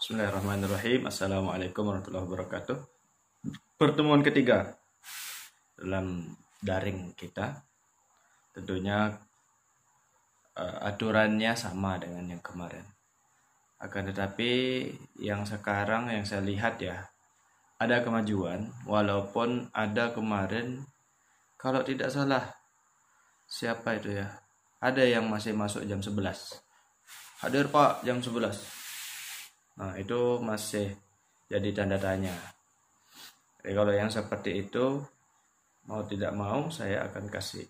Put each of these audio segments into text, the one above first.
Bismillahirrahmanirrahim. Assalamualaikum warahmatullahi wabarakatuh. Pertemuan ketiga dalam daring kita. Tentunya aturannya sama dengan yang kemarin. Akan tetapi yang sekarang yang saya lihat ya, ada kemajuan. Walaupun ada kemarin, kalau tidak salah, siapa itu ya? Ada yang masih masuk jam 11. Hadir Pak jam 11. Nah itu masih jadi tanda tanya. Jadi kalau yang seperti itu, mau tidak mau saya akan kasih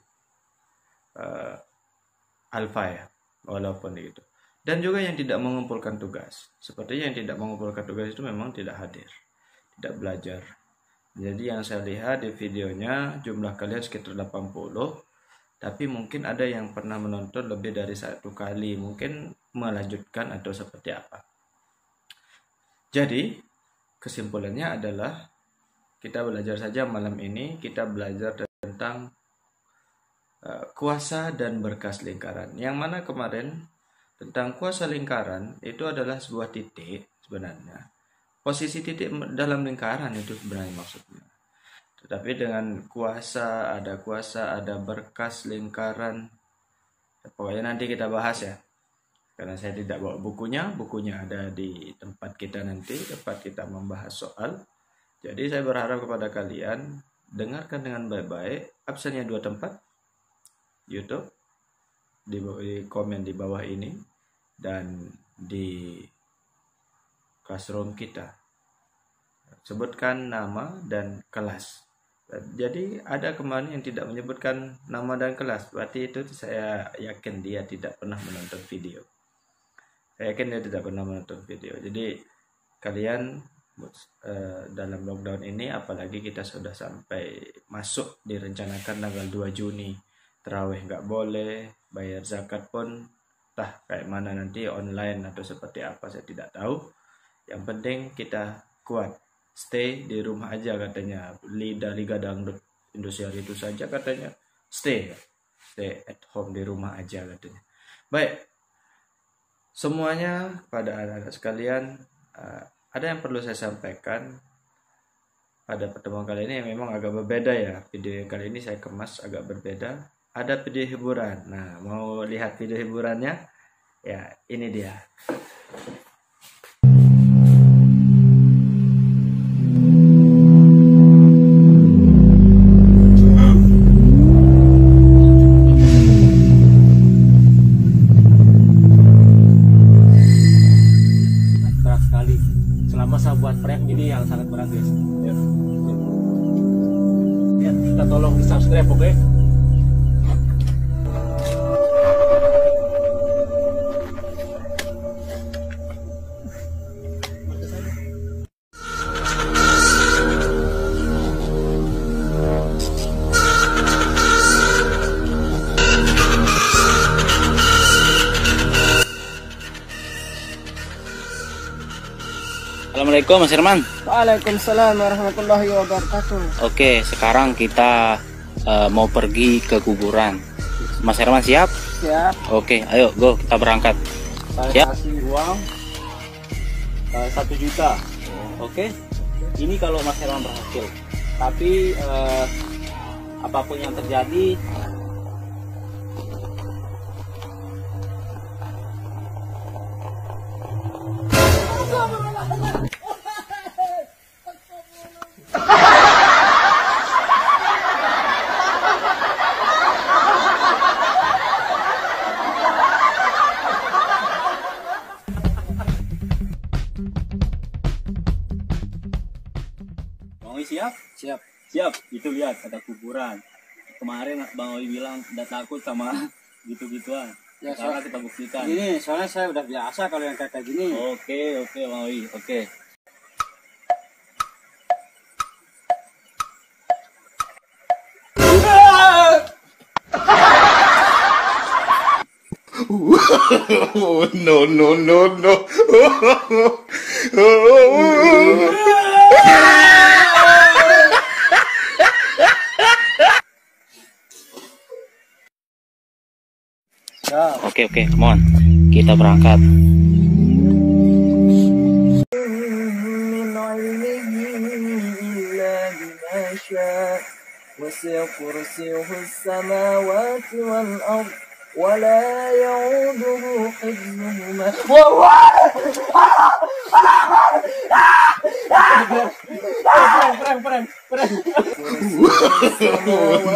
alfa ya, walaupun itu. Dan juga yang tidak mengumpulkan tugas. Sepertinya yang tidak mengumpulkan tugas itu memang tidak hadir, tidak belajar. Jadi yang saya lihat di videonya jumlah kalian sekitar 80. Tapi mungkin ada yang pernah menonton lebih dari satu kali, mungkin melanjutkan atau seperti apa. Jadi kesimpulannya adalah kita belajar saja malam ini, kita belajar tentang kuasa dan berkas lingkaran. Yang mana kemarin tentang kuasa lingkaran itu adalah sebuah titik sebenarnya. Posisi titik dalam lingkaran itu sebenarnya maksudnya. Tetapi dengan kuasa, ada berkas lingkaran. Pokoknya nanti kita bahas ya. Karena saya tidak bawa bukunya ada di tempat kita nanti, tempat kita membahas soal. Jadi saya berharap kepada kalian, dengarkan dengan baik-baik, absennya 2 tempat, YouTube, di komen di bawah ini, dan di classroom kita. Sebutkan nama dan kelas. Jadi ada kemarin yang tidak menyebutkan nama dan kelas, berarti itu saya yakin dia tidak pernah menonton video. Saya yakin dia tidak pernah menonton video. Jadi kalian dalam lockdown ini, apalagi kita sudah sampai masuk direncanakan tanggal 2 Juni, terawih nggak boleh, bayar zakat pun entah kayak mana nanti, online atau seperti apa saya tidak tahu. Yang penting kita kuat. Stay di rumah aja katanya. Liga Dangdut Indonesia itu saja katanya stay at home, di rumah aja katanya. Baik, semuanya pada anak-anak sekalian, ada yang perlu saya sampaikan pada pertemuan kali ini yang memang agak berbeda ya. Video kali ini saya kemas agak berbeda. Ada video hiburan. Nah, mau lihat video hiburannya? Ya, ini dia. Buat prank ini yang sangat berat guys ya. Ya, kita tolong di subscribe, oke? Assalamualaikum Mas Herman. Waalaikumsalam warahmatullahi wabarakatuh. Oke, sekarang kita mau pergi ke kuburan. Mas Herman siap? Siap. Oke, ayo go, kita berangkat. Saya kasih uang 1 juta. Oke. Ini kalau Mas Herman berhasil. Tapi apapun yang terjadi, Bang Oi siap? Siap. Siap. Itu lihat ada kuburan. Kemarin Bang Oi bilang udah takut sama gitu-gituan. Ya, sekarang kita buktikan. Ini soalnya saya udah biasa kalau yang kayak gini. Oke Bang Oi. Oke. No. Oke, come on. Kita berangkat. يشاء وسع كرسيه السماوات والأرض ولا يعوده حفظهما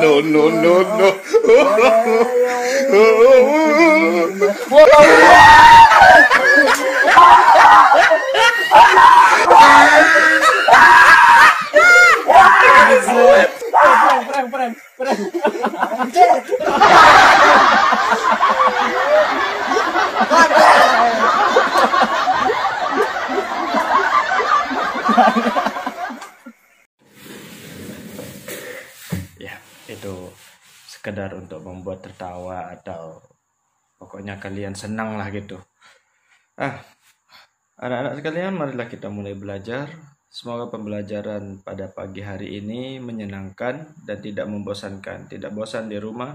No, no, no, no. Ya, itu sekedar untuk membuat tertawa atau pokoknya kalian senang lah gitu. Anak-anak sekalian, marilah kita mulai belajar. Semoga pembelajaran pada pagi hari ini menyenangkan dan tidak membosankan. Tidak bosan di rumah.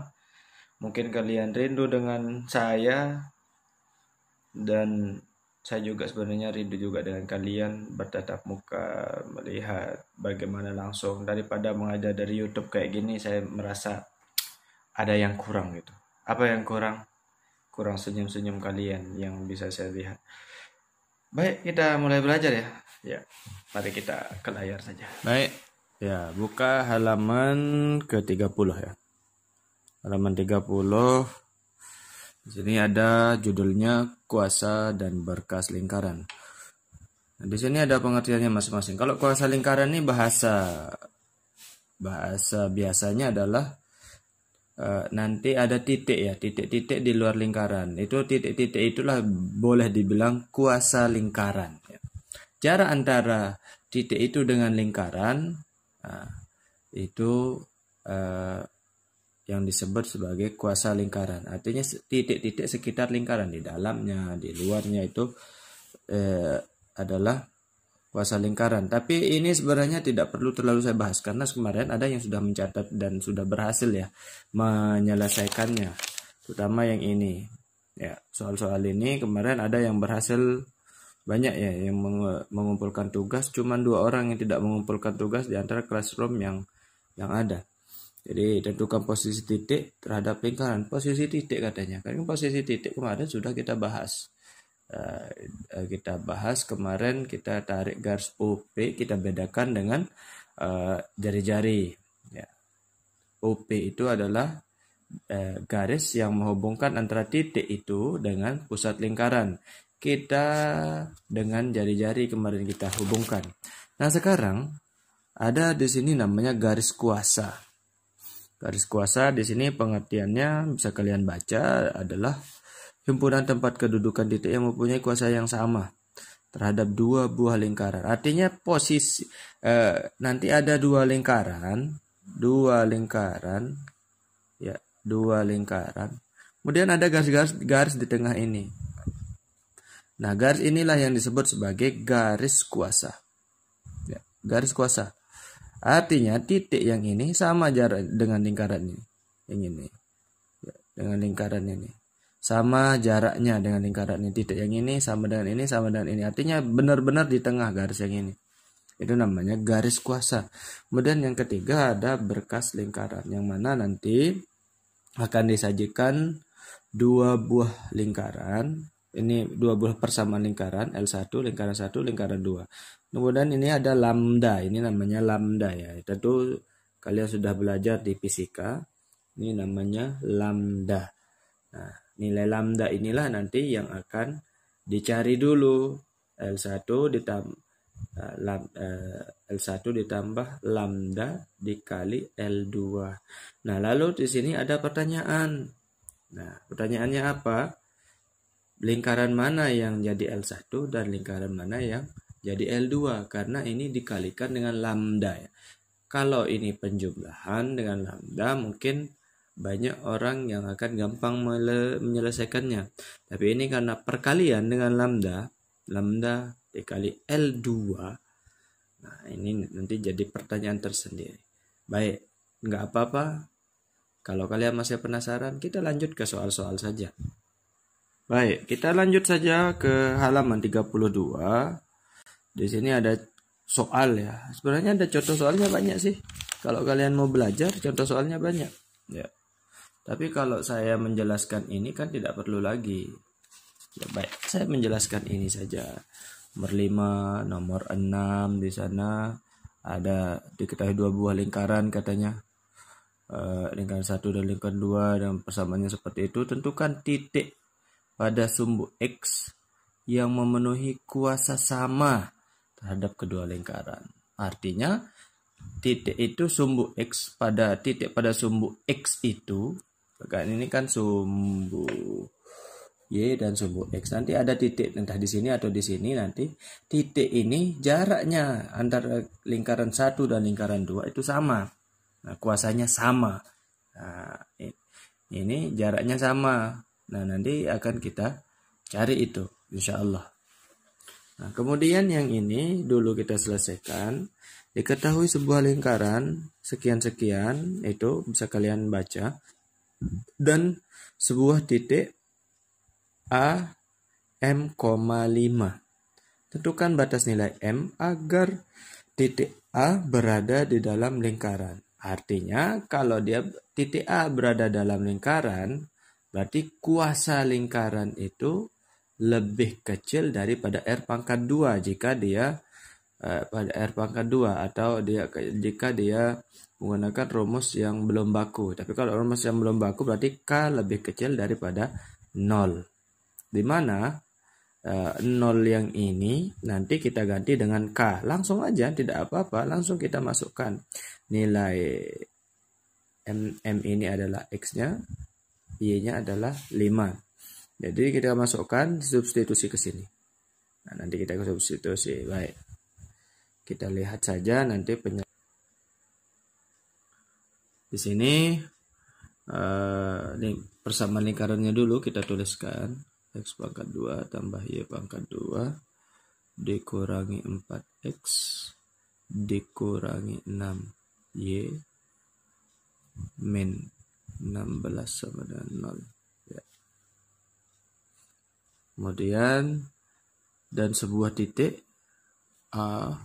Mungkin kalian rindu dengan saya, dan saya juga sebenarnya rindu juga dengan kalian bertatap muka, melihat bagaimana langsung. Daripada mengajar dari YouTube kayak gini, saya merasa ada yang kurang gitu. Apa yang kurang? Kurang senyum-senyum kalian yang bisa saya lihat. Baik, kita mulai belajar ya. Ya, mari kita ke layar saja. Baik, ya, buka halaman ke-30 ya. Halaman 30. Di sini ada judulnya kuasa dan berkas lingkaran. Nah, di sini ada pengertiannya masing-masing. Kalau kuasa lingkaran ini bahasa biasanya adalah nanti ada titik ya, titik-titik di luar lingkaran. Itu titik-titik itulah boleh dibilang kuasa lingkaran. Ya. Jarak antara titik itu dengan lingkaran itu yang disebut sebagai kuasa lingkaran. Artinya titik-titik sekitar lingkaran, di dalamnya, di luarnya itu adalah kuasa lingkaran. Tapi ini sebenarnya tidak perlu terlalu saya bahas karena kemarin ada yang sudah mencatat dan sudah berhasil ya menyelesaikannya, terutama yang ini. Ya, soal-soal ini kemarin ada yang berhasil banyak ya yang mengumpulkan tugas. Cuman 2 orang yang tidak mengumpulkan tugas di antara classroom yang ada. Jadi tentukan posisi titik terhadap lingkaran. Posisi titik katanya. Karena posisi titik kemarin sudah kita bahas. Kemarin kita tarik garis OP, kita bedakan dengan jari-jari. Ya. OP itu adalah garis yang menghubungkan antara titik itu dengan pusat lingkaran. Kita dengan jari-jari kemarin kita hubungkan. Nah, sekarang ada di sini namanya garis kuasa. Garis kuasa di sini pengertiannya bisa kalian baca adalah himpunan tempat kedudukan titik yang mempunyai kuasa yang sama terhadap 2 buah lingkaran. Artinya posisi nanti ada 2 lingkaran, ya, 2 lingkaran. Kemudian ada garis di tengah ini. Nah, garis inilah yang disebut sebagai garis kuasa. Ya, garis kuasa. Artinya titik yang ini sama jarak dengan lingkaran ini. Yang ini. Ya, dengan lingkaran ini. Sama jaraknya dengan lingkaran ini. Titik yang ini sama dengan ini, sama dengan ini. Artinya benar-benar di tengah garis yang ini. Itu namanya garis kuasa. Kemudian yang ketiga ada berkas lingkaran. Yang mana nanti akan disajikan 2 buah lingkaran. Ini 2 buah persamaan lingkaran, L1, lingkaran 1, lingkaran 2. Kemudian ini ada lambda, ini namanya lambda ya. Tentu kalian sudah belajar di fisika. Ini namanya lambda. Nah, nilai lambda inilah nanti yang akan dicari dulu. L1 ditambah lambda dikali L2. Nah, lalu di sini ada pertanyaan. Nah, pertanyaannya apa? Lingkaran mana yang jadi L1 dan lingkaran mana yang jadi L2? Karena ini dikalikan dengan lambda ya. Kalau ini penjumlahan dengan lambda mungkin banyak orang yang akan gampang menyelesaikannya. Tapi ini karena perkalian dengan lambda dikali L2. Nah, ini nanti jadi pertanyaan tersendiri. Baik, nggak apa-apa. Kalau kalian masih penasaran, kita lanjut ke soal-soal saja. Baik, kita lanjut saja ke halaman 32. Di sini ada soal ya. Sebenarnya ada contoh soalnya banyak sih. Kalau kalian mau belajar, contoh soalnya banyak. Ya. Tapi kalau saya menjelaskan ini kan tidak perlu lagi. Ya baik, saya menjelaskan ini saja. Nomor 5, nomor 6 di sana ada diketahui 2 buah lingkaran katanya. Lingkaran 1 dan lingkaran 2 dan persamaannya seperti itu. Tentukan titik pada sumbu X yang memenuhi kuasa sama terhadap kedua lingkaran. Artinya titik itu sumbu X pada titik pada sumbu X itu, kan ini kan sumbu Y dan sumbu X. Nanti ada titik entah di sini atau di sini, nanti titik ini jaraknya antara lingkaran 1 dan lingkaran 2 itu sama. Nah, kuasanya sama. Nah, ini jaraknya sama. Nah, nanti akan kita cari itu insya Allah. Nah, kemudian yang ini dulu kita selesaikan. Diketahui sebuah lingkaran sekian-sekian, itu bisa kalian baca. Dan sebuah titik A M,5. Tentukan batas nilai M agar titik A berada di dalam lingkaran. Artinya kalau dia titik A berada dalam lingkaran, berarti kuasa lingkaran itu lebih kecil daripada R pangkat 2 jika dia pada R pangkat 2 atau jika dia menggunakan rumus yang belum baku. Tapi kalau rumus yang belum baku berarti K lebih kecil daripada 0. Di mana 0 yang ini nanti kita ganti dengan K. Langsung aja, tidak apa-apa, langsung kita masukkan nilai M ini adalah X-nya, Y-nya adalah 5. Jadi kita masukkan substitusi ke sini. Nah, nanti kita substitusi. Baik. Kita lihat saja nanti di sini persamaan lingkarannya dulu kita tuliskan. X pangkat 2 tambah Y pangkat 2 dikurangi 4X dikurangi 6Y min 16 sama dengan 0. Ya. Kemudian dan sebuah titik A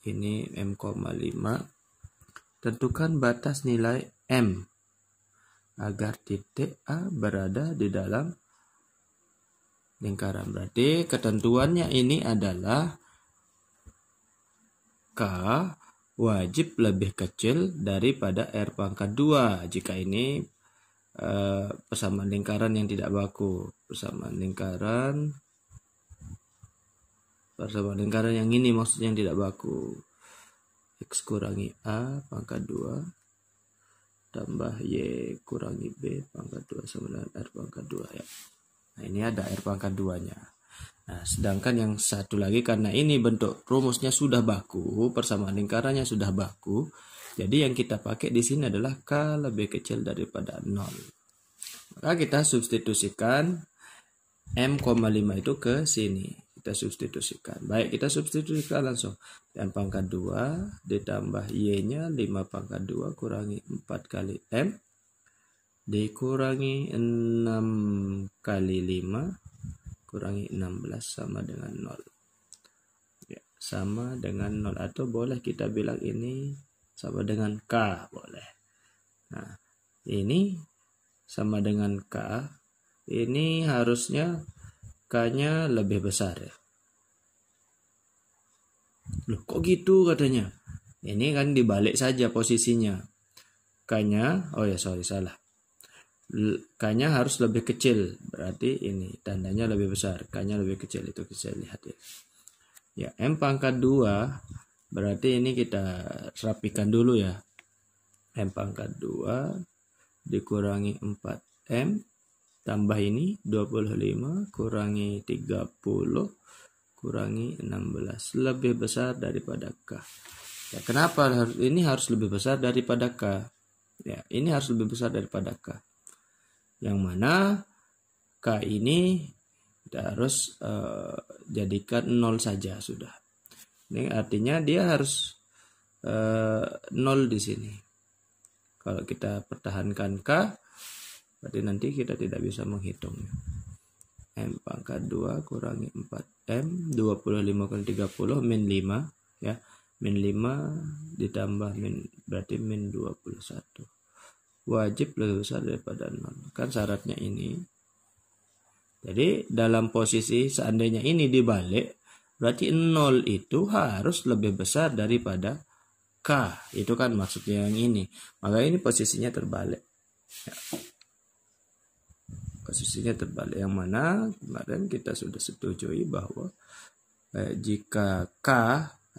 ini M,5. Tentukan batas nilai M agar titik A berada di dalam lingkaran. Berarti ketentuannya ini adalah K wajib lebih kecil daripada R pangkat 2 jika ini persamaan lingkaran yang tidak baku. Persamaan lingkaran yang ini maksudnya yang tidak baku. X kurangi A pangkat 2 tambah Y kurangi B pangkat 2 sama dengan R pangkat 2 ya. Nah, ini ada R pangkat 2-nya. Nah, sedangkan yang satu lagi karena ini bentuk rumusnya sudah baku, persamaan lingkarannya sudah baku, jadi yang kita pakai di sini adalah K lebih kecil daripada 0. Maka kita substitusikan M,5 itu ke sini. Kita substitusikan. Baik, kita substitusikan langsung. M pangkat 2 ditambah Y-nya 5 pangkat 2 kurangi 4 kali M dikurangi 6 kali 5 kurangi 16 sama dengan 0. Ya, sama dengan 0 atau boleh kita bilang ini sama dengan K, boleh. Nah, ini sama dengan K. Ini harusnya K-nya lebih besar ya. Loh, kok gitu katanya? Ini kan dibalik saja posisinya. K-nya, salah. K-nya harus lebih kecil. Berarti ini tandanya lebih besar. K-nya lebih kecil, itu bisa lihat ya. Ya, M pangkat 2 berarti ini kita rapikan dulu ya. M pangkat 2 dikurangi 4M tambah ini 25 kurangi 30 kurangi 16 lebih besar daripada K. Ya, kenapa ini harus lebih besar daripada K? Ya, ini harus lebih besar daripada K. Yang mana K ini kita harus jadikan 0 saja sudah. Ini artinya dia harus 0 di sini. Kalau kita pertahankan K, berarti nanti kita tidak bisa menghitung. M pangkat 2 kurangi 4M 25 kali 30 min 5 ya. min 5 ditambah min, berarti min 21. Wajib lebih besar daripada 0. Kan syaratnya ini. Jadi dalam posisi seandainya ini dibalik, berarti 0 itu harus lebih besar daripada K. Itu kan maksudnya yang ini. Maka ini posisinya terbalik. Ya. Posisinya terbalik. Yang mana kemarin kita sudah setujui bahwa jika K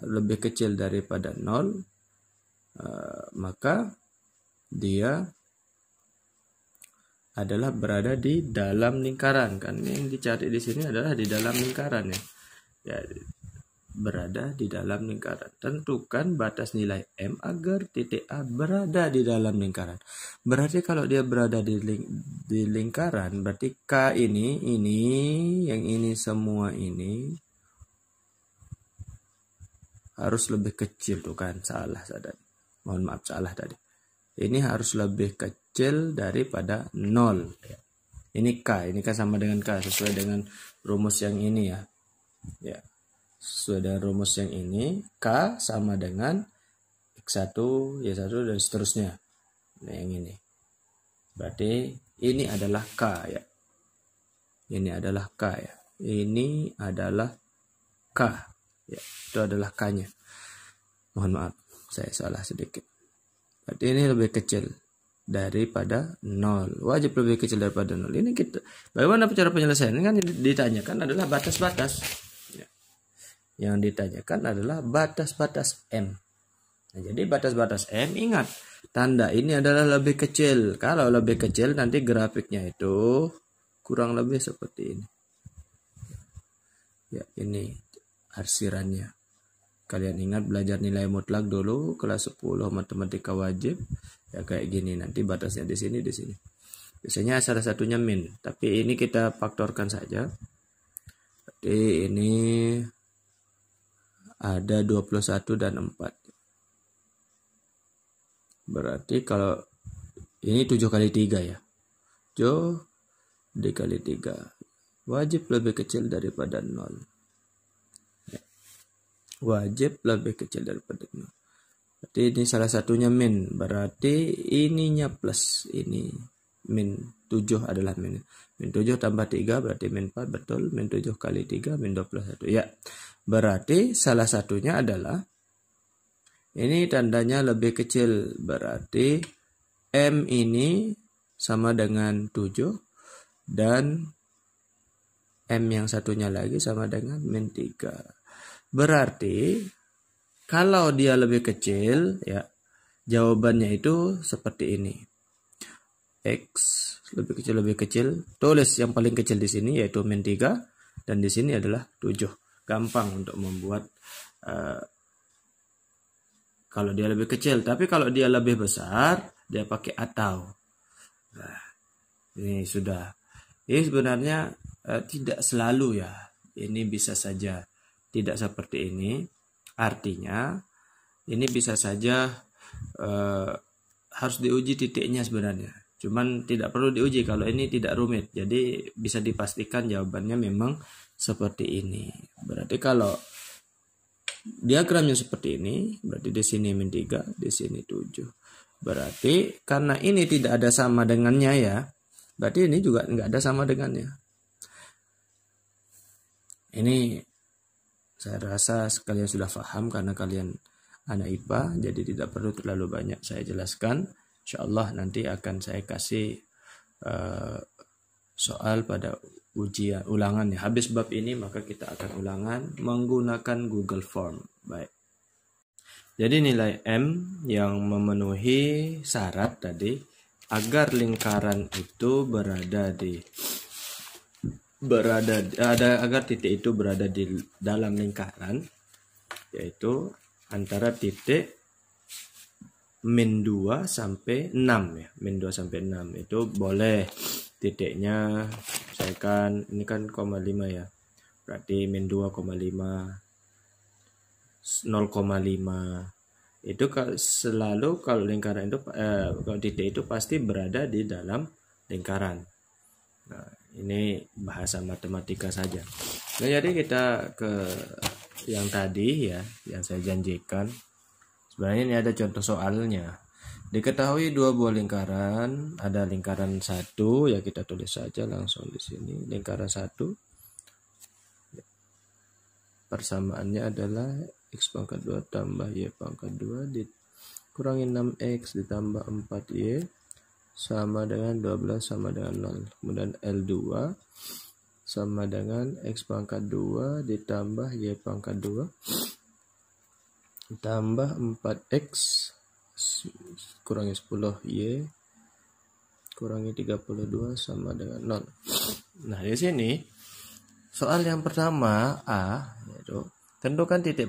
lebih kecil daripada 0, maka dia adalah berada di dalam lingkaran. Kan yang dicari di sini adalah di dalam lingkaran ya. Ya, berada di dalam lingkaran. Tentukan batas nilai M agar titik A berada di dalam lingkaran. Berarti kalau dia berada di lingkaran, berarti K ini, yang ini semua ini harus lebih kecil tuh kan. Salah tadi. Mohon maaf, salah tadi. Ini harus lebih kecil daripada 0. Ini K, ini kan sama dengan K sesuai dengan rumus yang ini ya. Ya. Sesuai dengan rumus yang ini, K sama dengan X1, Y1 dan seterusnya. Nah, yang ini. Berarti ini adalah K ya. Ini adalah K ya. Ini adalah K. Ya, itu adalah K-nya. Mohon maaf, saya salah sedikit. Berarti ini lebih kecil daripada 0. Wajib lebih kecil daripada 0. Ini kita, bagaimana cara penyelesaian? Ini kan ditanyakan adalah batas-batas. Ya. Yang ditanyakan adalah batas-batas M. Nah, jadi batas-batas M, ingat, tanda ini adalah lebih kecil. Kalau lebih kecil nanti grafiknya itu kurang lebih seperti ini. Ya, ini arsirannya. Kalian ingat belajar nilai mutlak dulu kelas 10 matematika wajib. Ya kayak gini, nanti batasnya di sini, di sini. Biasanya salah satunya min, tapi ini kita faktorkan saja. Jadi ini ada 21 dan 4. Berarti kalau ini 7 kali 3 ya. 7 dikali 3. Wajib lebih kecil daripada 0. Wajib lebih kecil daripada 0. Berarti ini salah satunya min. Berarti ininya plus. Ini min 7 adalah min. Min 7 tambah 3 berarti min 4. Betul. Min 7 kali 3 min 21. Ya. Berarti salah satunya adalah ini tandanya lebih kecil. Berarti M ini sama dengan 7. Dan M yang satunya lagi sama dengan min 3. Berarti kalau dia lebih kecil ya, jawabannya itu seperti ini. X lebih kecil, tulis yang paling kecil di sini yaitu min 3 dan di sini adalah 7. Gampang untuk membuat kalau dia lebih kecil, tapi kalau dia lebih besar dia pakai atau. Nah, ini sudah. Ini sebenarnya tidak selalu ya. Ini bisa saja tidak seperti ini. Artinya ini bisa saja harus diuji titiknya sebenarnya. Cuman tidak perlu diuji kalau ini tidak rumit. Jadi bisa dipastikan jawabannya memang seperti ini. Berarti kalau diagramnya seperti ini, berarti di sini min 3, di sini 7. Berarti karena ini tidak ada sama dengannya ya. Berarti ini juga enggak ada sama dengannya. Ini saya rasa kalian sudah paham karena kalian anak IPA, jadi tidak perlu terlalu banyak saya jelaskan. Insyaallah nanti akan saya kasih soal pada ujian ulangan ya. Habis bab ini maka kita akan ulangan menggunakan Google Form. Baik. Jadi nilai M yang memenuhi syarat tadi agar lingkaran itu agar titik itu berada di dalam lingkaran, yaitu antara titik min 2 sampai 6 ya. Min 2 sampai 6 itu boleh titiknya misalkan ini kan 0,5 ya. Berarti min 2,5 0,5 itu selalu kalau lingkaran itu kalau titik itu pasti berada di dalam lingkaran. Nah, ini bahasa matematika saja. Nah, jadi kita ke yang tadi ya, yang saya janjikan. Sebenarnya ini ada contoh soalnya. Diketahui dua buah lingkaran, ada lingkaran satu, ya kita tulis saja langsung di sini. Lingkaran satu, persamaannya adalah x pangkat 2 tambah y pangkat 2 dikurangi 6x ditambah 4y sama dengan 12 sama dengan 0. Kemudian L2 sama dengan x pangkat 2 ditambah y pangkat 2 tambah 4x kurangi 10y kurangi 32 sama dengan 0. Nah, di sini soal yang pertama A, yaitu tentukan titik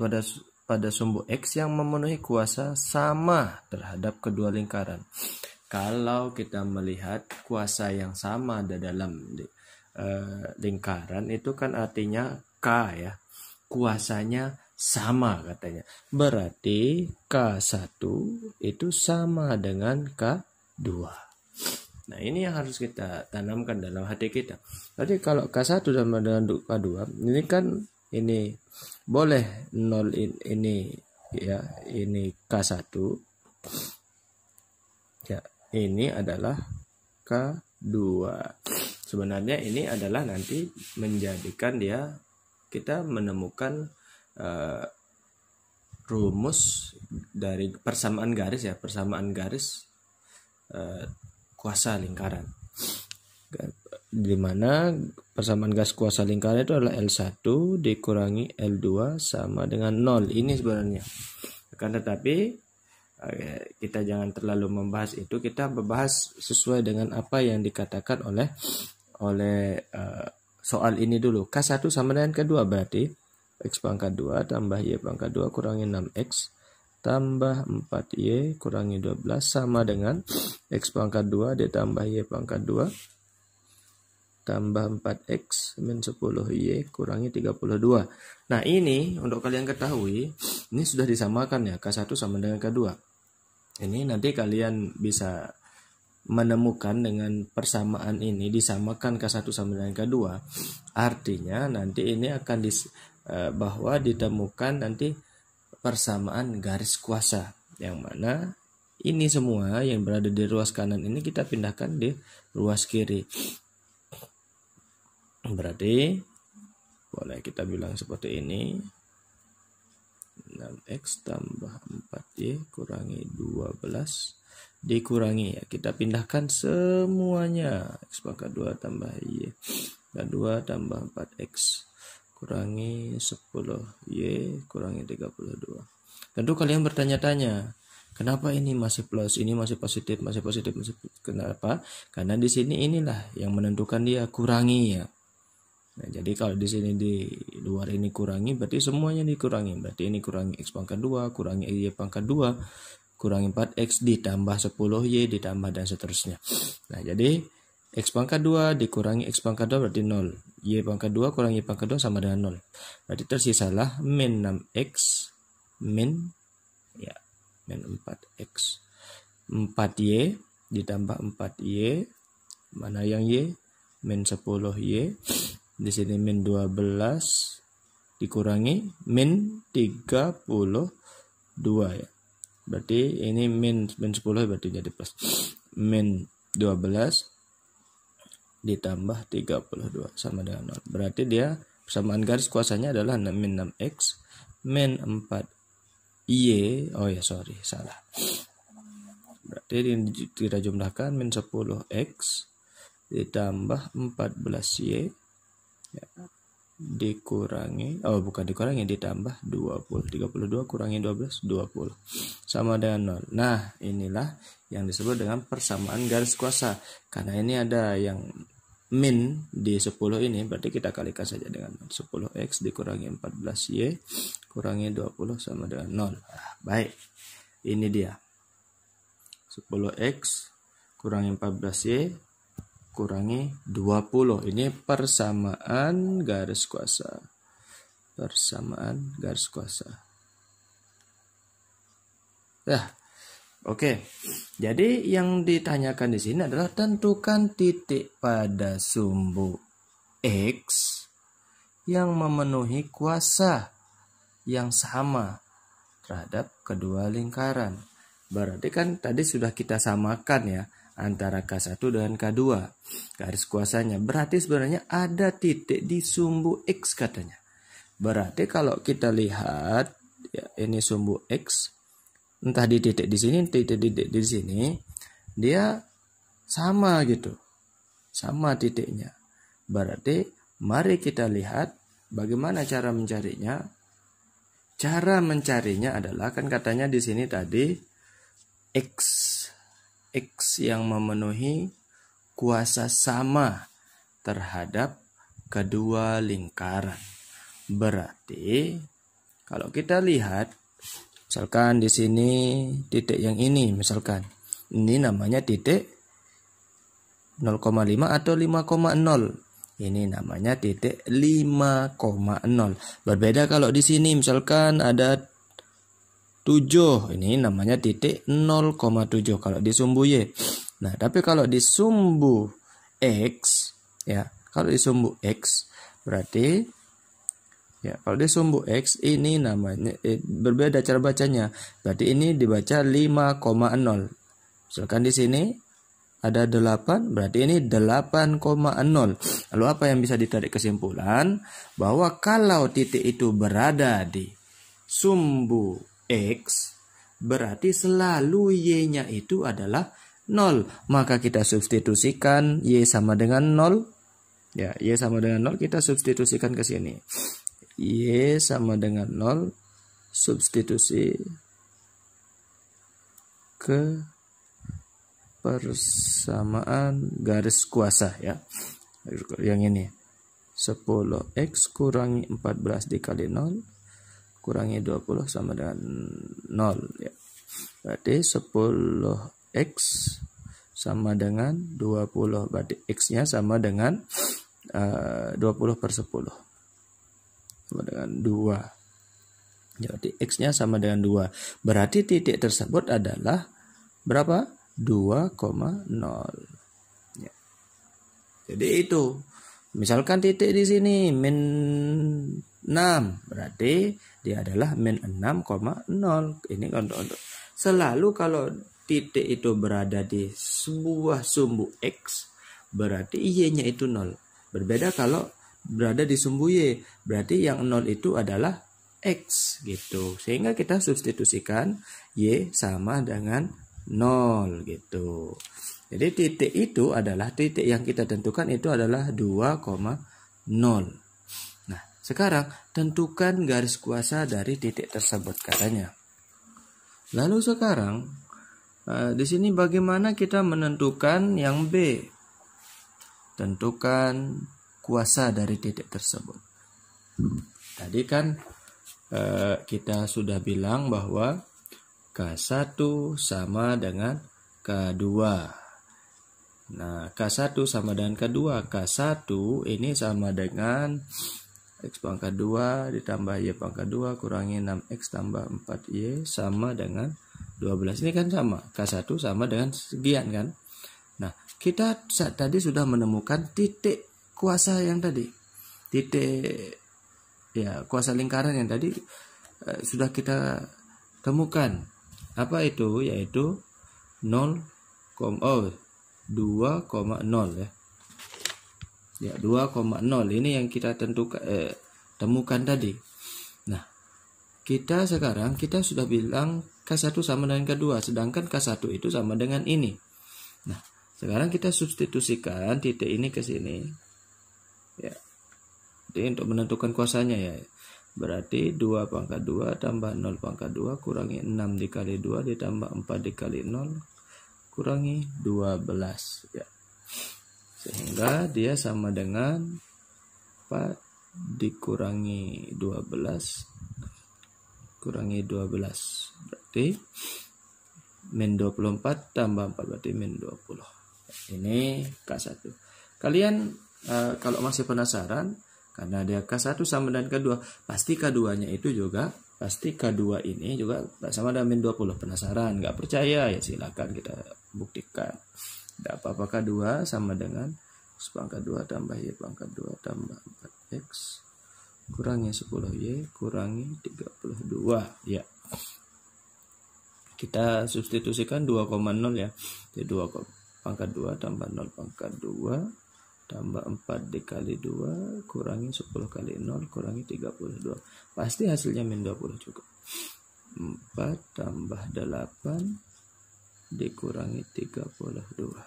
pada sumbu X yang memenuhi kuasa sama terhadap kedua lingkaran. Kalau kita melihat kuasa yang sama ada dalam lingkaran itu kan artinya K ya. Kuasanya sama katanya. Berarti K1 itu sama dengan K2. Nah, ini yang harus kita tanamkan dalam hati kita. Jadi kalau K1 sama dengan K2, ini kan ini boleh 0 ini ya, ini K1. Ya, ini adalah K2. Sebenarnya ini adalah nanti menjadikan dia kita menemukan rumus dari persamaan garis ya, persamaan garis kuasa lingkaran, di mana persamaan garis kuasa lingkaran itu adalah L1 dikurangi L2 sama dengan 0. Ini sebenarnya, akan tetapi kita jangan terlalu membahas itu, kita membahas sesuai dengan apa yang dikatakan oleh soal ini dulu. K1 sama dengan K2 berarti x pangkat 2 tambah y pangkat 2 kurangi 6x tambah 4y kurangi 12 sama dengan x pangkat 2 ditambah y pangkat 2 tambah 4x min 10y kurangi 32. Nah, ini untuk kalian ketahui, ini sudah disamakan ya, K1 sama dengan K2. Ini nanti kalian bisa menemukan dengan persamaan ini, disamakan K1 sama dengan K2. Artinya nanti ini akan bahwa ditemukan nanti persamaan garis kuasa, yang mana ini semua yang berada di ruas kanan ini kita pindahkan di ruas kiri. Berarti boleh kita bilang seperti ini, 6x tambah 4y kurangi 12 dikurangi ya, kita pindahkan semuanya, x pangkat 2 tambah y pangkat 2 tambah 4x kurangi 10y kurangi 32. Tentu kalian bertanya-tanya, kenapa ini masih plus, ini masih positif, masih positif, masih kenapa? Karena di sini inilah yang menentukan dia, kurangi ya. Nah, jadi kalau di sini di luar ini kurangi, berarti semuanya dikurangi. Berarti ini kurangi x pangkat 2, kurangi y pangkat 2, kurangi 4x ditambah 10y ditambah dan seterusnya. Nah, jadi x pangkat 2 dikurangi x pangkat 2 berarti 0. Y pangkat 2 kurangi y pangkat 2 sama dengan 0. Berarti tersisalah min 6x min 4x. 4y ditambah 4y. Mana yang y? Min 10y. Di sini min 12 dikurangi min 32 ya. Berarti ini min 10 berarti jadi plus. Min 12 ditambah 32 sama dengan 0. Berarti dia persamaan garis kuasanya adalah min 6x min 4y. Oh ya, salah. Berarti kita jumlahkan min 10x ditambah 14y ya, dikurangi, ditambah 20. 32 kurangi 12 20 sama dengan 0. Nah, inilah yang disebut dengan persamaan garis kuasa. Karena ini ada yang min di 10 ini, berarti kita kalikan saja dengan 10x dikurangi 14y kurangi 20 sama dengan 0. Baik, ini dia 10x kurangi 14y kurangi 20. Ini persamaan garis kuasa. Persamaan garis kuasa. Nah, oke. Jadi yang ditanyakan di sini adalah tentukan titik pada sumbu X yang memenuhi kuasa yang sama terhadap kedua lingkaran. Berarti kan tadi sudah kita samakan ya antara K1 dengan K2 garis kuasanya. Berarti sebenarnya ada titik di sumbu X katanya. Berarti kalau kita lihat ya, ini sumbu X, entah di titik di sini, titik di sini, dia sama gitu, sama titiknya. Berarti mari kita lihat bagaimana cara mencarinya. Cara mencarinya adalah kan katanya di sini tadi X yang memenuhi kuasa sama terhadap kedua lingkaran. Berarti kalau kita lihat, misalkan di sini titik yang ini, misalkan ini namanya titik 0,5 atau 5,0. Ini namanya titik 5,0. Berbeda kalau di sini misalkan ada 7, ini namanya titik 0,7 kalau di sumbu Y. Nah, tapi kalau di sumbu X ya, kalau di sumbu X berarti ya, kalau di sumbu X ini namanya berbeda cara bacanya. Berarti ini dibaca 5,0. Misalkan di sini ada 8, berarti ini 8,0. Lalu apa yang bisa ditarik kesimpulan? Bahwa kalau titik itu berada di sumbu X, berarti selalu Y-nya itu adalah 0. Maka kita substitusikan Y sama dengan 0. Ya, Y sama dengan 0 kita substitusikan ke sini. Y sama dengan 0, substitusi ke persamaan garis kuasa ya. Yang ini 10x kurangi 14 dikali 0 kurangi 20 sama dengan 0 ya. Berarti 10x sama dengan 20. Berarti x-nya sama dengan 20 per 10 sama dengan 2. Jadi x-nya sama dengan 2. Berarti titik tersebut adalah berapa? 2,0 ya. Jadi itu misalkan titik di sini min 6, berarti dia adalah min 6,0. Ini untuk selalu kalau titik itu berada di sebuah sumbu X, berarti Y-nya itu 0. Berbeda kalau berada di sumbu Y, berarti yang 0 itu adalah X gitu. Sehingga kita substitusikan Y sama dengan 0 gitu. Jadi titik itu adalah titik yang kita tentukan itu adalah 2,0. Nah, sekarang tentukan garis kuasa dari titik tersebut katanya. Lalu sekarang di sini bagaimana kita menentukan yang B? Tentukan kuasa dari titik tersebut. Tadi kan kita sudah bilang bahwa K1 sama dengan K2. Nah, K1 sama dengan K2. K1 ini sama dengan X pangkat 2 ditambah Y pangkat 2 kurangi 6X tambah 4Y sama dengan 12. Ini kan sama. K1 sama dengan sekian kan. Nah, kita tadi sudah menemukan titik kuasa yang tadi. Titik ya, kuasa lingkaran yang tadi sudah kita temukan. Apa itu? Yaitu 2,0 ya. Ya, 2,0 ini yang kita temukan tadi. Nah, kita sekarang sudah bilang K1 sama dengan K2, sedangkan K1 itu sama dengan ini. Nah, sekarang kita substitusikan titik ini ke sini. Ya. Jadi untuk menentukan kuasanya ya. Berarti 2 pangkat 2 tambah 0 pangkat 2 kurangi 6 dikali 2 ditambah 4 dikali 0 kurangi 12 ya. Sehingga dia sama dengan 4 dikurangi 12 kurangi 12. Berarti min 24 tambah 4 berarti min 20. Ini K1. Kalian kalau masih penasaran, karena dia K1 sama dengan K2, pasti K2-nya itu juga, pasti K2 ini juga sama dengan min 20. Penasaran, nggak percaya ya silakan kita buktikan. Tidak apa-apa, K2 sama dengan X pangkat 2 tambah Y pangkat 2 tambah 4X kurangi 10Y kurangi 32 ya. Kita substitusikan 2,0 ya. Jadi 2 pangkat 2 tambah 0 pangkat 2 tambah 4 dikali 2 kurangi 10 kali 0 kurangi 32. Pasti hasilnya min 20 juga. 4 tambah 8 dikurangi 32.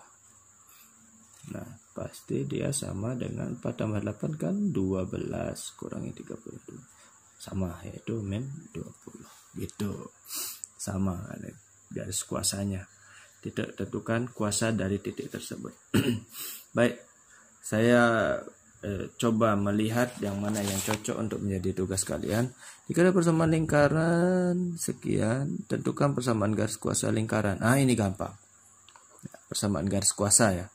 Nah, pasti dia sama dengan 4 tambah 8 kan 12 kurangi 32. Sama, yaitu min 20. Gitu. Sama garis kuasanya. Titik tentukan kuasa dari titik tersebut. Baik, saya coba melihat yang mana yang cocok untuk menjadi tugas kalian. Jika ada persamaan lingkaran sekian, tentukan persamaan garis kuasa lingkaran. Ini gampang. Persamaan garis kuasa ya.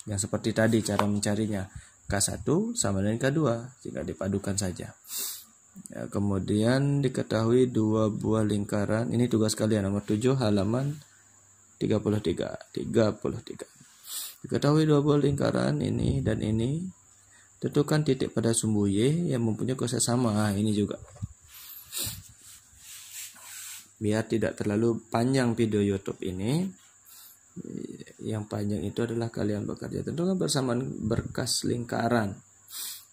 Yang seperti tadi cara mencarinya. K1 sama dengan K2 jika dipadukan saja. Ya, kemudian diketahui 2 buah lingkaran. Ini tugas kalian nomor 7 halaman 33. Diketahui 2 buah lingkaran ini dan ini. Tentukan titik pada sumbu Y yang mempunyai kuasa sama. Ini juga. Biar tidak terlalu panjang video YouTube ini. Yang panjang itu adalah kalian bekerja. Tentukan persamaan berkas lingkaran.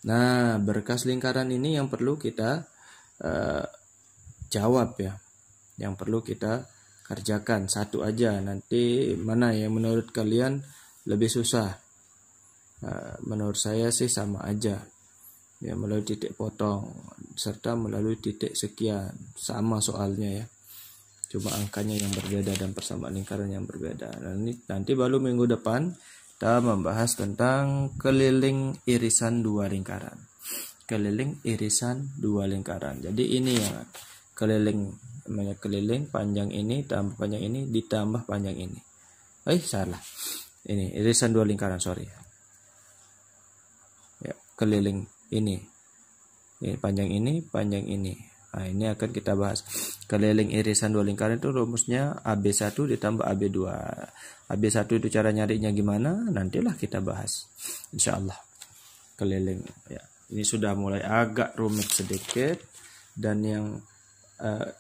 Nah, berkas lingkaran ini yang perlu kita jawab ya. Yang perlu kita kerjakan satu aja. Nanti mana yang menurut kalian lebih susah? Menurut saya sih sama aja. Ya, melalui titik potong serta melalui titik sekian. Sama soalnya ya. Cuma angkanya yang berbeda dan persamaan lingkaran yang berbeda. Nanti baru minggu depan kita membahas tentang keliling irisan 2 lingkaran. Keliling irisan 2 lingkaran. Jadi ini yang keliling, namanya keliling panjang ini tambah panjang ini ditambah panjang ini. Salah. Ini irisan 2 lingkaran, sorry. Ya, keliling ini. Ini panjang ini, panjang ini. Nah, ini akan kita bahas. Keliling irisan 2 lingkaran itu rumusnya AB1 ditambah AB2. AB1 itu cara nyarinya gimana? Nantilah kita bahas. Insyaallah. Keliling ya. Ini sudah mulai agak rumit sedikit. Dan yang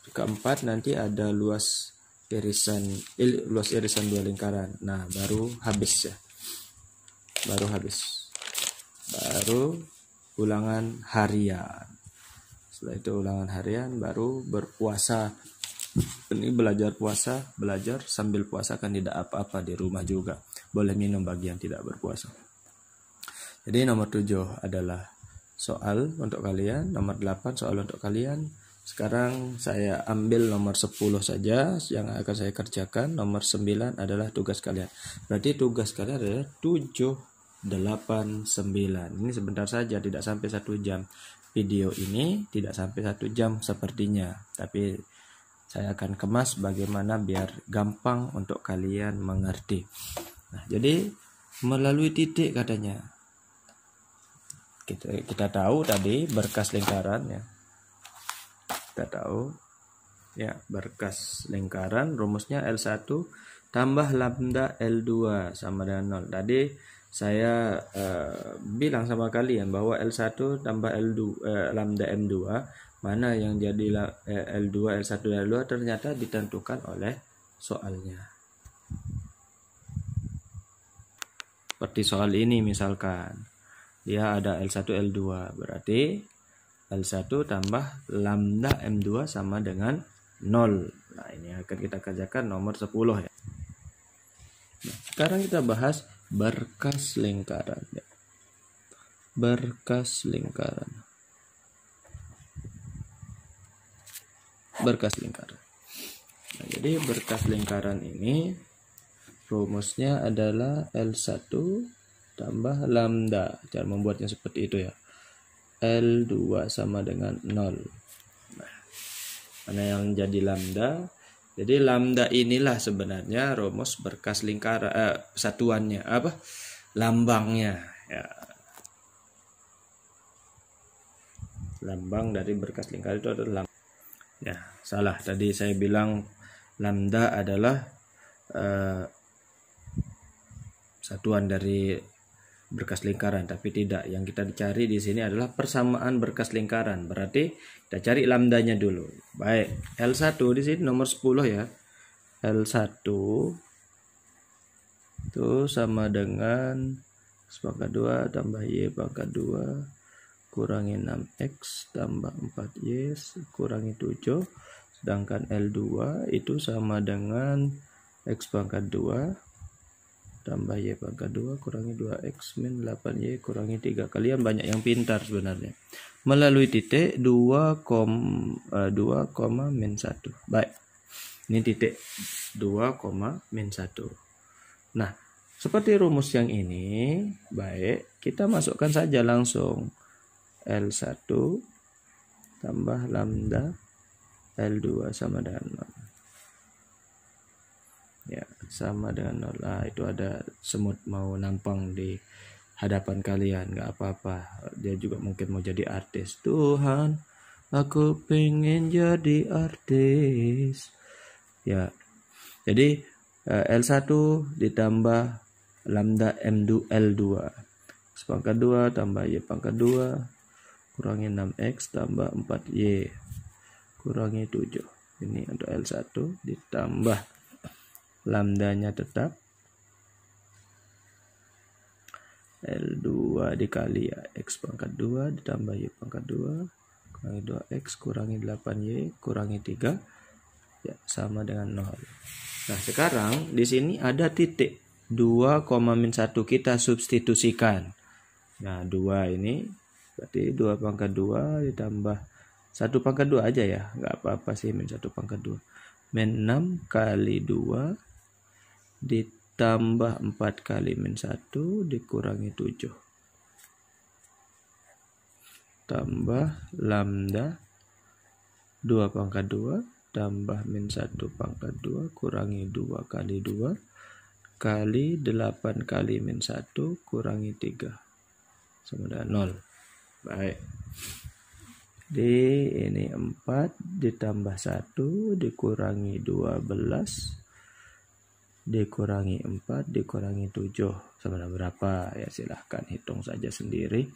keempat nanti ada luas irisan 2 lingkaran. Nah, baru habis ya. Baru habis. Baru ulangan harian. Setelah itu ulangan harian, baru berpuasa. Ini belajar puasa, belajar sambil puasa kan tidak apa-apa di rumah juga. Boleh minum bagi yang tidak berpuasa. Jadi nomor 7 adalah soal untuk kalian, nomor 8 soal untuk kalian. Sekarang saya ambil nomor 10 saja yang akan saya kerjakan. Nomor 9 adalah tugas kalian. Berarti tugas kalian adalah 7, 8, 9. Ini sebentar saja, tidak sampai 1 jam. Video ini tidak sampai 1 jam sepertinya, tapi saya akan kemas bagaimana biar gampang untuk kalian mengerti. Nah, jadi melalui titik katanya. Kita tahu tadi berkas lingkaran ya. Kita tahu ya, berkas lingkaran rumusnya L1 tambah lambda L2 sama dengan 0. Tadi saya bilang sama kalian bahwa L1 tambah L2 lambda M2 mana yang jadi L2, L1 dan L2 ternyata ditentukan oleh soalnya. Seperti soal ini misalkan dia ada L1 L2 berarti L1 tambah lambda M2 sama dengan 0. Nah, ini akan kita kerjakan nomor 10 ya. Nah, sekarang kita bahas berkas lingkaran ya. Berkas lingkaran. Berkas lingkaran. Nah, jadi berkas lingkaran ini rumusnya adalah L1 tambah lambda. Cara membuatnya seperti itu ya. L2 sama dengan 0. Nah, mana yang jadi lambda? Jadi lambda inilah sebenarnya rumus berkas lingkaran, satuannya apa? Lambangnya ya. Lambang dari berkas lingkaran itu adalah lambda. Ya, salah tadi saya bilang lambda adalah satuan dari berkas lingkaran, tapi tidak. Yang kita cari di sini adalah persamaan berkas lingkaran. Berarti kita cari lambdanya dulu. Baik, L1 di sini nomor 10 ya. L1 itu sama dengan X pangkat 2 tambah Y pangkat 2 kurangi 6X tambah 4Y kurangi 7. Sedangkan L2 itu sama dengan X pangkat 2 tambah Y pangkat 2 kurangi 2X min 8Y kurangi 3. Kalian banyak yang pintar sebenarnya. Melalui titik 2, min 1. Baik. Ini titik 2, min 1. Nah, seperti rumus yang ini, baik, kita masukkan saja langsung L1 tambah lambda L2 sama dengan 0. Ya, sama dengan 0. Nah, itu ada semut mau nampang di hadapan kalian, nggak apa-apa. Dia juga mungkin mau jadi artis. Tuhan, aku pengen jadi artis. Ya, jadi L1 ditambah lambda L2 X pangkat 2 tambah Y pangkat 2 kurangi 6X tambah 4Y kurangi 7. Ini untuk L1 ditambah lambdanya tetap L2 dikali ya X pangkat 2 ditambah Y pangkat 2 kurangi 2X kurangi 8Y kurangi 3 ya sama dengan 0. Nah, sekarang di sini ada titik 2, min 1 kita substitusikan. Nah, 2 ini berarti 2 pangkat 2 ditambah 1 pangkat 2 aja ya, nggak apa-apa sih min 1 pangkat 2. Min 6 kali 2 ditambah 4 kali min 1 dikurangi 7. Tambah lambda 2 pangkat 2 tambah min 1 pangkat 2 kurangi 2 kali 2 kali 8 kali min 1 kurangi 3 sama dengan 0. Baik. Di ini 4 ditambah 1 dikurangi 12 dikurangi 4 dikurangi 7 sama dengan berapa? Ya silahkan hitung saja sendiri.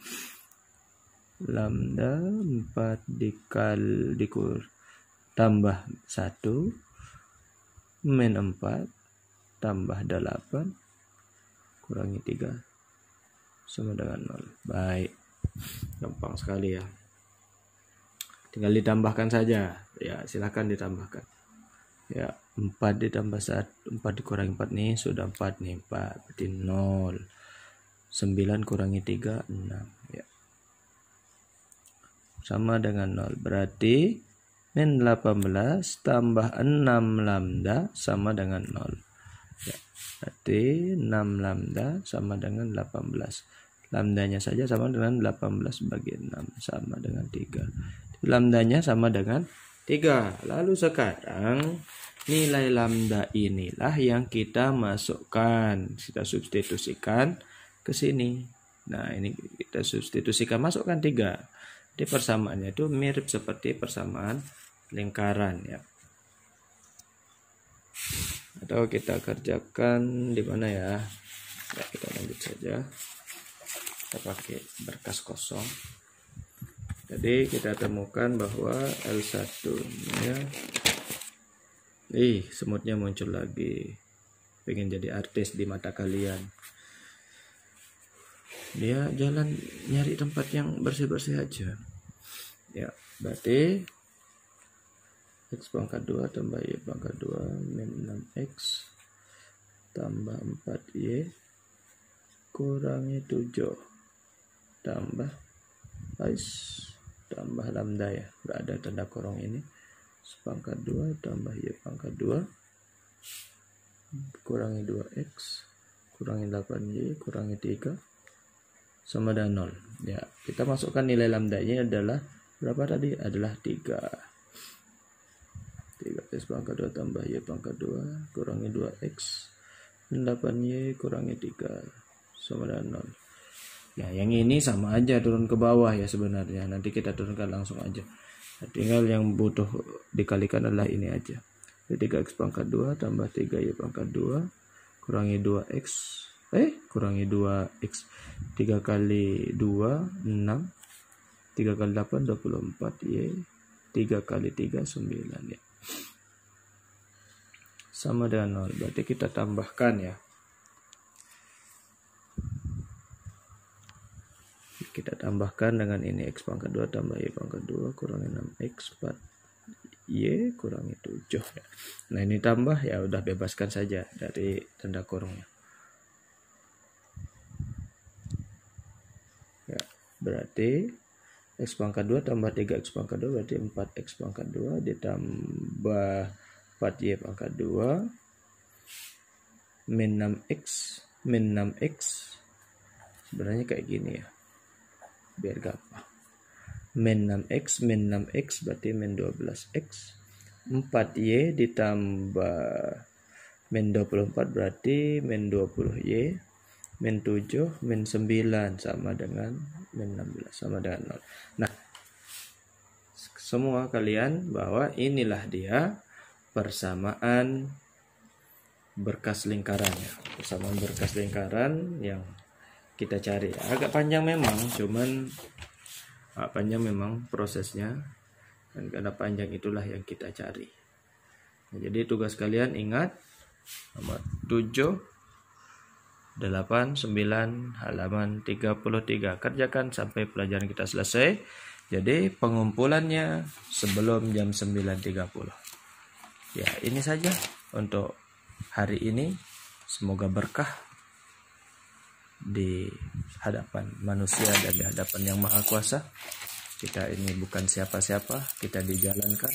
Lambda 4 tambah 1 min 4 tambah 8 kurangi 3 sama dengan 0. Baik, gampang sekali ya, tinggal ditambahkan saja ya, silahkan ditambahkan ya. 4 ditambah 1 4 dikurangi 4 nih sudah 4 nih 4 berarti 0. 9 kurangi 3 6 ya sama dengan 0. Berarti min 18 tambah 6 lambda sama dengan 0. Ya, berarti 6 lambda sama dengan 18. Lambdanya saja sama dengan 18 bagi 6 sama dengan 3. Lambdanya sama dengan 3. Lalu sekarang nilai lambda inilah yang kita masukkan. Kita substitusikan ke sini. Nah, ini kita substitusikan, masukkan 3. Jadi persamaannya itu mirip seperti persamaan lingkaran ya. Atau kita kerjakan di mana ya? Ya, kita lanjut saja. Kita pakai berkas kosong. Jadi kita temukan bahwa L1 nya semutnya muncul lagi. Pengen jadi artis di mata kalian. Dia jalan nyari tempat yang bersih-bersih aja. Ya, berarti X pangkat 2 tambah Y pangkat 2 min 6X tambah 4Y kurangi 7 tambah tambah lambda ya, nggak ada tanda kurung ini. X pangkat 2 tambah Y pangkat 2 kurangi 2X kurangi 8Y kurangi 3 sama dengan 0. Ya, kita masukkan nilai lambdanya adalah berapa tadi? Adalah 3. 3X pangkat 2 tambah Y pangkat 2 kurangi 2X dan 8Y kurangi 3 sama dengan 0. Ya, yang ini sama aja turun ke bawah ya sebenarnya. Nanti kita turunkan langsung aja. Nah, tinggal yang butuh dikalikan adalah ini aja. 3X pangkat 2 tambah 3Y pangkat 2 kurangi 2X kurangi 2x. 3 kali 2 6, 3 kali 8 24 y, 3 kali 3 9 ya, sama dengan 0. Berarti kita tambahkan ya, kita tambahkan dengan ini, x pangkat 2 tambah y pangkat 2 kurangi 6x 4 y kurangi 7 ya. Nah ini tambah ya, udah bebaskan saja dari tanda kurungnya ya. Berarti x pangkat 2 tambah 3x pangkat 2 berarti 4x pangkat 2 ditambah 4y pangkat 2 min 6x sebenarnya kayak gini ya biar gampang. Min 6x berarti min 12x, 4y ditambah min 24 berarti min 20y, min 7 min 9 sama dengan min 16 sama dengan 0. Nah semua kalian bahwa inilah dia persamaan berkas lingkarannya, persamaan berkas lingkaran yang kita cari. Agak panjang memang, panjang memang prosesnya, dan karena panjang itulah yang kita cari. Nah, jadi tugas kalian ingat nomor 7, 8, 9, halaman 33. Kerjakan sampai pelajaran kita selesai. Jadi pengumpulannya sebelum jam 9.30. Ya, ini saja untuk hari ini. Semoga berkah di hadapan manusia dan di hadapan Yang Maha Kuasa. Kita ini bukan siapa-siapa, kita dijalankan.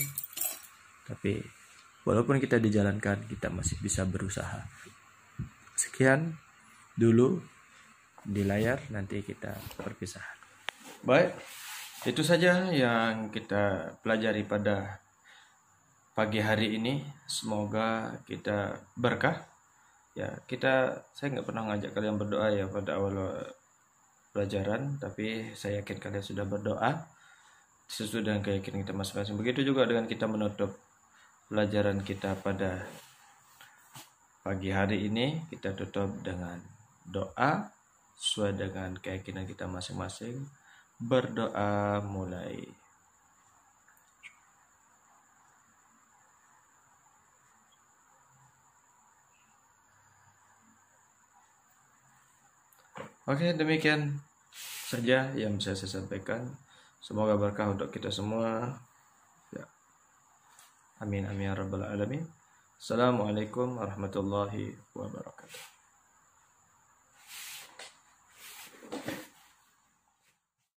Tapi walaupun kita dijalankan, kita masih bisa berusaha. Sekian dulu di layar, nanti kita perpisahan. Baik, itu saja yang kita pelajari pada pagi hari ini. Semoga kita berkah. Ya, saya nggak pernah ngajak kalian berdoa ya pada awal pelajaran, tapi saya yakin kalian sudah berdoa sesuai dengan keyakinan kita masing-masing. Begitu juga dengan kita menutup pelajaran kita pada pagi hari ini, kita tutup dengan doa sesuai dengan keyakinan kita masing-masing. Berdoa mulai. Oke, demikian saja yang bisa saya sampaikan. Semoga berkah untuk kita semua. Ya. Amin amin ya rabbal alamin. Assalamualaikum warahmatullahi wabarakatuh.